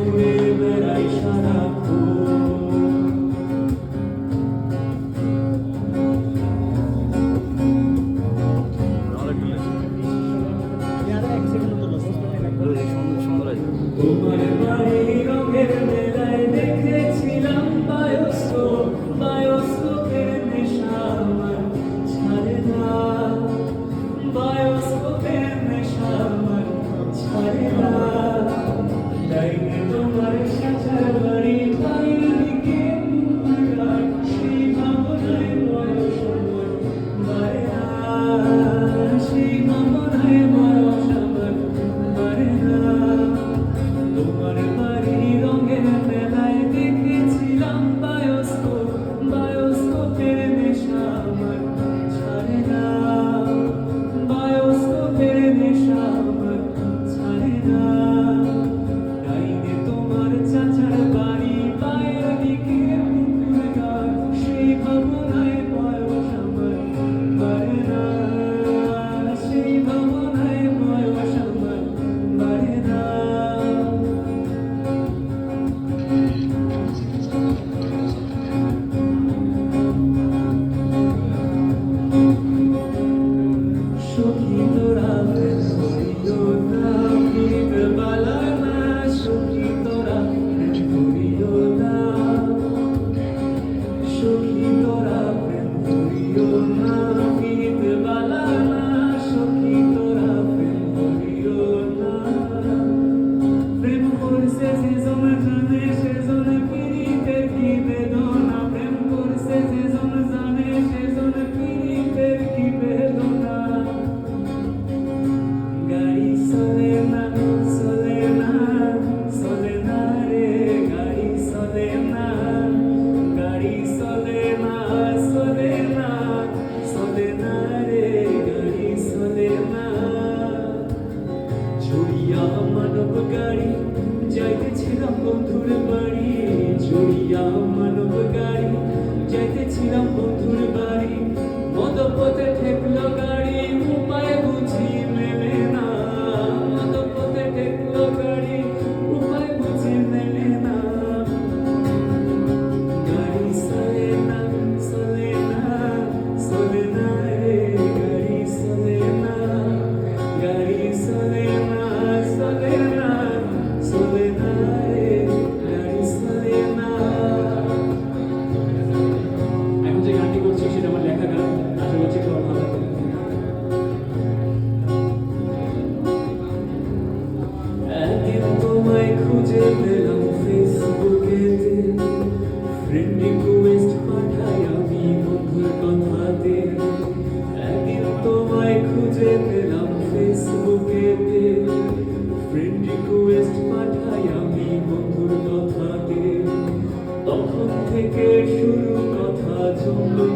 ঘুরে বেড়াই সারাক্ষণ। তোমার বাড়ি রঙের মেলায় দেখেছিলাম বায়োস্কোপ, বায়োস্কোপের নেশা আমার ছাড়ে না, বায়োস্কোপের নেশা আমার ছাড়ে না। ডাইনে তোমার সাজার বাড়ি বাইরে দিকে পুকুরঘাট, সেই ভাবনায় বয়স আমার বাড়ে না, সেই ভাবনায় বয়স আমার বাড়ে না। তোমার বাড়ি রঙের মেলায় দেখেছিলাম বায়োস্কোপ, বায়োস্কোপের নেশা আমার ছাড়ে না, বায়োস্কোপের নেশা আমার ছাড়ে না। ডাইনে তোমার চাচার বাড়ি বাইরের দিকে পুকুরঘাট, সেই ভাবনায় বয়স আমার বাড়ে না, সেই ভাবনায় বয়স আমার বাড়ে না। সখী তোরা প্রেম করিও না, পীড়িত বালা না, সখী তোরা প্রেম করিও না, সখী তোরা প্রেম করিও না, পীড়িত বালা না, সখী তোরা প্রেম করিও না। প্রেম করছে যেজন জানে সেজন পীড়িতের কি বেদনা, প্রেম করছে যেজন জানে সেজন পীড়িতের কি বেদনা। গাড়ি চলে না, চলে না, চলে না রে, গাড়ি চলে না, গাড়ি চলে না, চলে না, চলে না রে, গাড়ি চলে না। ছড়িয়া মানব গাড়ি যাইতেছিলাম বন্ধুর বাড়ি, ছড়িয়া মানব গাড়ি যাইতেছিলাম বন্ধুর বাড়ি। মদপথে ঠেকলো গাড়ি, উপায় বুঝি মেলে না, মদপথে ঠেকলো গাড়ি, উপায় বুঝি মেলে না। গাড়ি চলে না, চলে না, চলে না রে, গাড়ি চলে না, গাড়ি চলে না, চলে না, চলে না রে, গাড়ি চলে না। এখন যে গানটি করছি সেটা আমার লেখা গান, আশা করছি তোমার ভালো লাগবে। একদিন তোমায় খুঁজে পেলাম ফেসবুকেতে, ফ্রেন্ড রিকোয়েস্ট পাঠাই আমি বন্ধুর কথাতে। একদিন তোমায় খুঁজে পেলাম ফেসবুকেতে, ফ্রেন্ড রিকোয়েস্ট পাঠাই আমি বন্ধুর কথাতে। তখন থেকে শুরু কথা জমলো